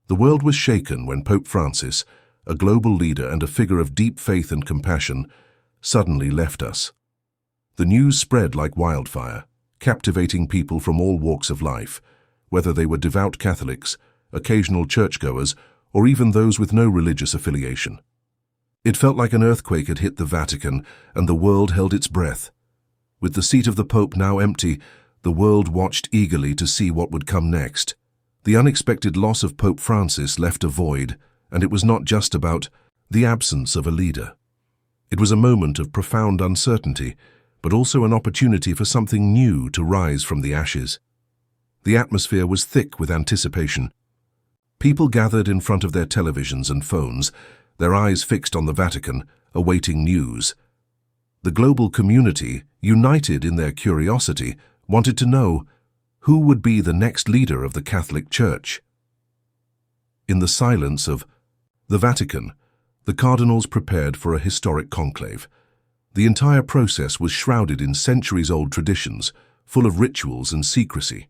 The world was shaken when Pope Francis, a global leader and a figure of deep faith and compassion, suddenly left us. The news spread like wildfire, captivating people from all walks of life, whether they were devout Catholics, occasional churchgoers, or even those with no religious affiliation. It felt like an earthquake had hit the Vatican, and the world held its breath. With the seat of the Pope now empty, the world watched eagerly to see what would come next. The unexpected loss of Pope Francis left a void, and it was not just about the absence of a leader. It was a moment of profound uncertainty, but also an opportunity for something new to rise from the ashes. The atmosphere was thick with anticipation. People gathered in front of their televisions and phones, their eyes fixed on the Vatican, awaiting news. The global community, united in their curiosity, wanted to know who would be the next leader of the Catholic Church. In the silence of the Vatican, the cardinals prepared for a historic conclave. The entire process was shrouded in centuries-old traditions, full of rituals and secrecy.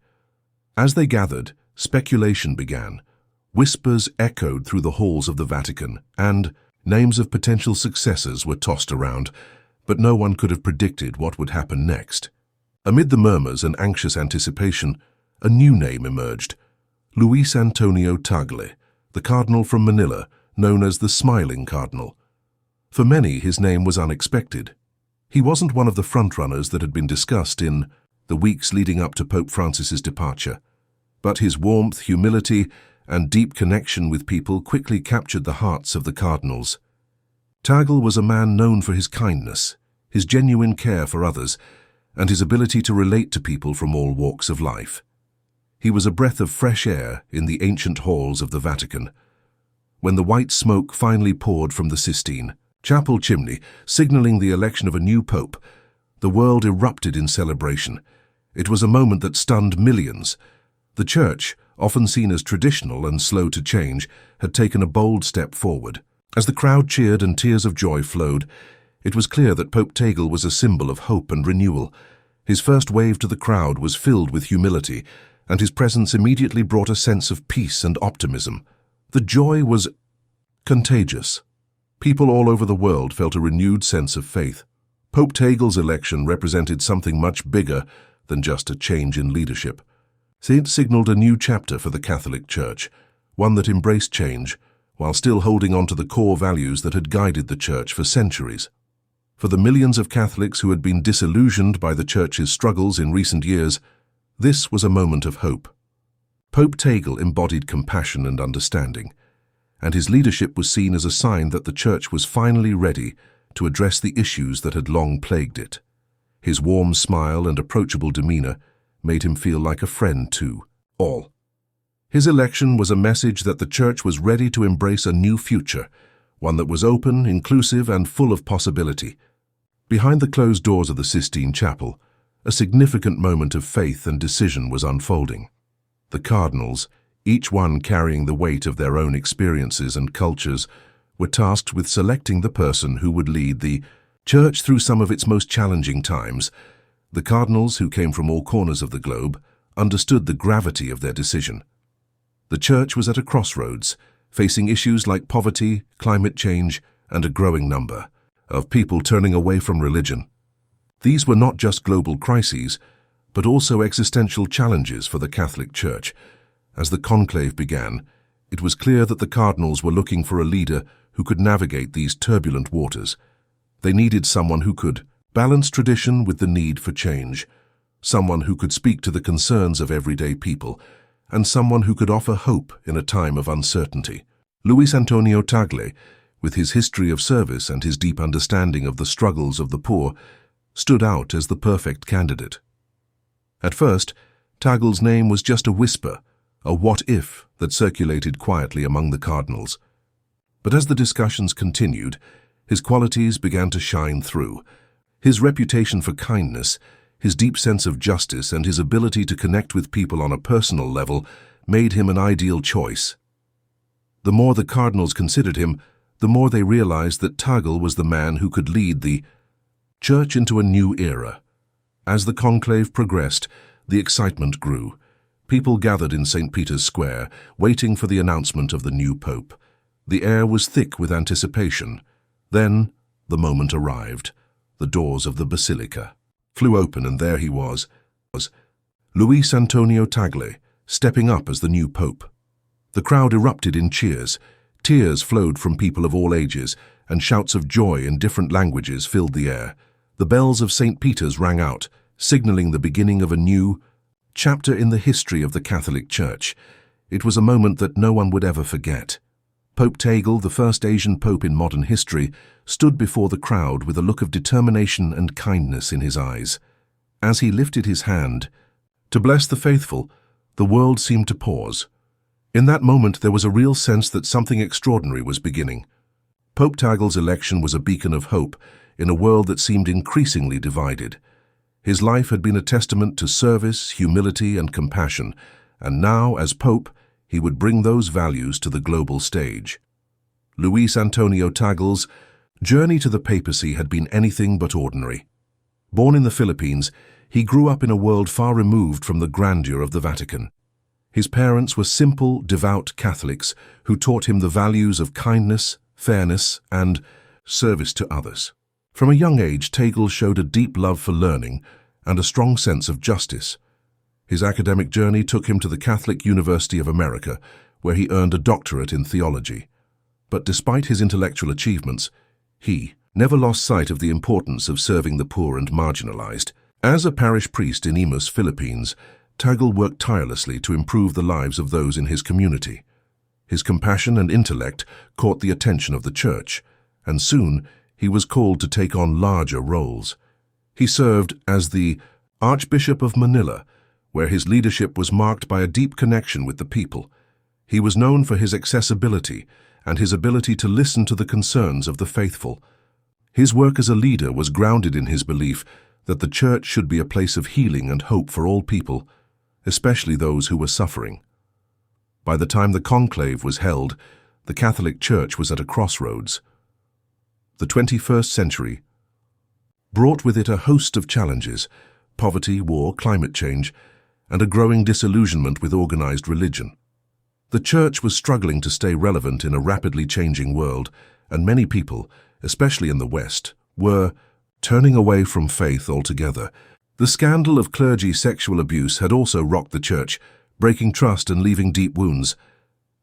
As they gathered, speculation began. Whispers echoed through the halls of the Vatican, and names of potential successors were tossed around, but no one could have predicted what would happen next. Amid the murmurs and anxious anticipation, a new name emerged: Luis Antonio Tagle, the cardinal from Manila, known as the Smiling Cardinal. For many, his name was unexpected. He wasn't one of the frontrunners that had been discussed in the weeks leading up to Pope Francis's departure, but his warmth, humility, and deep connection with people quickly captured the hearts of the cardinals. Tagle was a man known for his kindness, his genuine care for others, and his ability to relate to people from all walks of life. He was a breath of fresh air in the ancient halls of the Vatican. When the white smoke finally poured from the Sistine Chapel chimney, signaling the election of a new pope, the world erupted in celebration. It was a moment that stunned millions. The Church, often seen as traditional and slow to change, had taken a bold step forward. As the crowd cheered and tears of joy flowed, it was clear that Pope Tagle was a symbol of hope and renewal. His first wave to the crowd was filled with humility, and his presence immediately brought a sense of peace and optimism. The joy was contagious. People all over the world felt a renewed sense of faith. Pope Tagle's election represented something much bigger than just a change in leadership. It signaled a new chapter for the Catholic Church, one that embraced change, while still holding on to the core values that had guided the Church for centuries. For the millions of Catholics who had been disillusioned by the Church's struggles in recent years, this was a moment of hope. Pope Tagle embodied compassion and understanding, and his leadership was seen as a sign that the Church was finally ready to address the issues that had long plagued it. His warm smile and approachable demeanor made him feel like a friend to all. His election was a message that the Church was ready to embrace a new future, one that was open, inclusive, and full of possibility. Behind the closed doors of the Sistine Chapel, a significant moment of faith and decision was unfolding. The cardinals, each one carrying the weight of their own experiences and cultures, were tasked with selecting the person who would lead the Church through some of its most challenging times. The cardinals, who came from all corners of the globe, understood the gravity of their decision. The Church was at a crossroads, facing issues like poverty, climate change, and a growing number of people turning away from religion. These were not just global crises, but also existential challenges for the Catholic Church. As the conclave began, it was clear that the cardinals were looking for a leader who could navigate these turbulent waters. They needed someone who could balance tradition with the need for change, someone who could speak to the concerns of everyday people, and someone who could offer hope in a time of uncertainty. Luis Antonio Tagle, with his history of service and his deep understanding of the struggles of the poor, stood out as the perfect candidate. At first, Tagle's name was just a whisper, a what-if that circulated quietly among the cardinals. But as the discussions continued, his qualities began to shine through. His reputation for kindness, his deep sense of justice, and his ability to connect with people on a personal level made him an ideal choice. The more the cardinals considered him, the more they realized that Tagle was the man who could lead the Church into a new era. As the conclave progressed, the excitement grew. People gathered in St. Peter's Square, waiting for the announcement of the new pope. The air was thick with anticipation. Then, the moment arrived. The doors of the basilica flew open, and there he was, Luis Antonio Tagle, stepping up as the new pope. The crowd erupted in cheers. Tears flowed from people of all ages, and shouts of joy in different languages filled the air. The bells of St. Peter's rang out, signaling the beginning of a new chapter in the history of the Catholic Church. It was a moment that no one would ever forget. Pope Tagle, the first Asian pope in modern history, stood before the crowd with a look of determination and kindness in his eyes. As he lifted his hand to bless the faithful, the world seemed to pause. In that moment, there was a real sense that something extraordinary was beginning. Pope Tagle's election was a beacon of hope in a world that seemed increasingly divided. His life had been a testament to service, humility, and compassion, and now, as Pope, he would bring those values to the global stage. Luis Antonio Tagle's journey to the papacy had been anything but ordinary. Born in the Philippines, he grew up in a world far removed from the grandeur of the Vatican. His parents were simple, devout Catholics who taught him the values of kindness, fairness, and service to others. From a young age, Tagle showed a deep love for learning and a strong sense of justice. His academic journey took him to the Catholic University of America, where he earned a doctorate in theology. But despite his intellectual achievements, he never lost sight of the importance of serving the poor and marginalized. As a parish priest in Imus, Philippines, Tagle worked tirelessly to improve the lives of those in his community. His compassion and intellect caught the attention of the Church, and soon he was called to take on larger roles. He served as the Archbishop of Manila, where his leadership was marked by a deep connection with the people. He was known for his accessibility and his ability to listen to the concerns of the faithful. His work as a leader was grounded in his belief that the Church should be a place of healing and hope for all people, especially those who were suffering. By the time the conclave was held, the Catholic Church was at a crossroads. The 21st century brought with it a host of challenges: poverty, war, climate change, and a growing disillusionment with organized religion. The Church was struggling to stay relevant in a rapidly changing world, and many people, especially in the West, were turning away from faith altogether. The scandal of clergy sexual abuse had also rocked the Church, breaking trust and leaving deep wounds.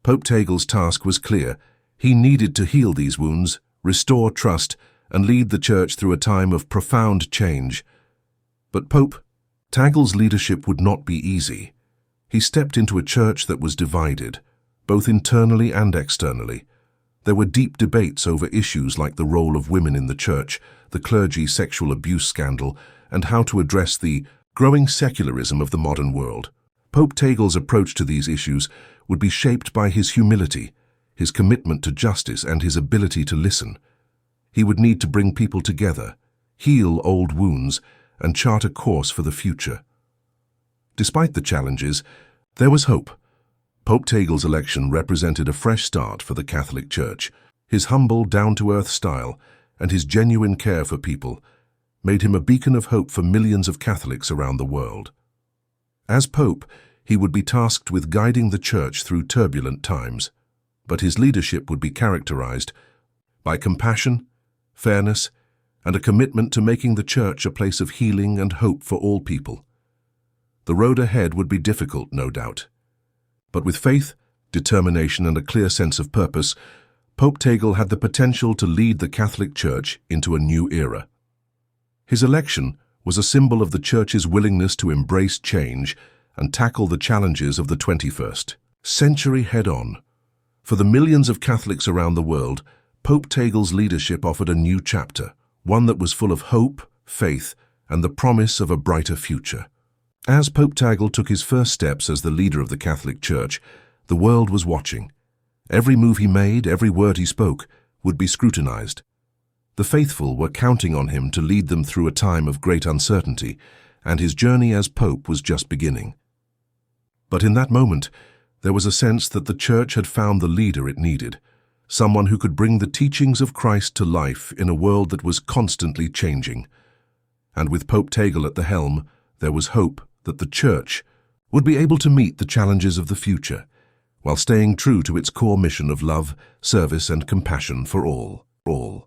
Pope Tagle's task was clear. He needed to heal these wounds, restore trust, and lead the Church through a time of profound change. But Pope Tagle's leadership would not be easy. He stepped into a church that was divided, both internally and externally. There were deep debates over issues like the role of women in the Church, the clergy sexual abuse scandal, and how to address the growing secularism of the modern world. Pope Tagle's approach to these issues would be shaped by his humility, his commitment to justice, and his ability to listen. He would need to bring people together, heal old wounds, and chart a course for the future. Despite the challenges, there was hope. Pope Tagle's election represented a fresh start for the Catholic Church. His humble, down-to-earth style and his genuine care for people made him a beacon of hope for millions of Catholics around the world. As Pope, he would be tasked with guiding the Church through turbulent times, but his leadership would be characterized by compassion, fairness, and a commitment to making the Church a place of healing and hope for all people. The road ahead would be difficult, no doubt. But with faith, determination, and a clear sense of purpose, Pope Tagle had the potential to lead the Catholic Church into a new era. His election was a symbol of the Church's willingness to embrace change and tackle the challenges of the 21st century head-on. For the millions of Catholics around the world, Pope Tagle's leadership offered a new chapter, one that was full of hope, faith, and the promise of a brighter future. As Pope Tagle took his first steps as the leader of the Catholic Church, the world was watching. Every move he made, every word he spoke, would be scrutinized. The faithful were counting on him to lead them through a time of great uncertainty, and his journey as Pope was just beginning. But in that moment, there was a sense that the Church had found the leader it needed, someone who could bring the teachings of Christ to life in a world that was constantly changing. And with Pope Tagle at the helm, there was hope that the Church would be able to meet the challenges of the future, while staying true to its core mission of love, service, and compassion for all.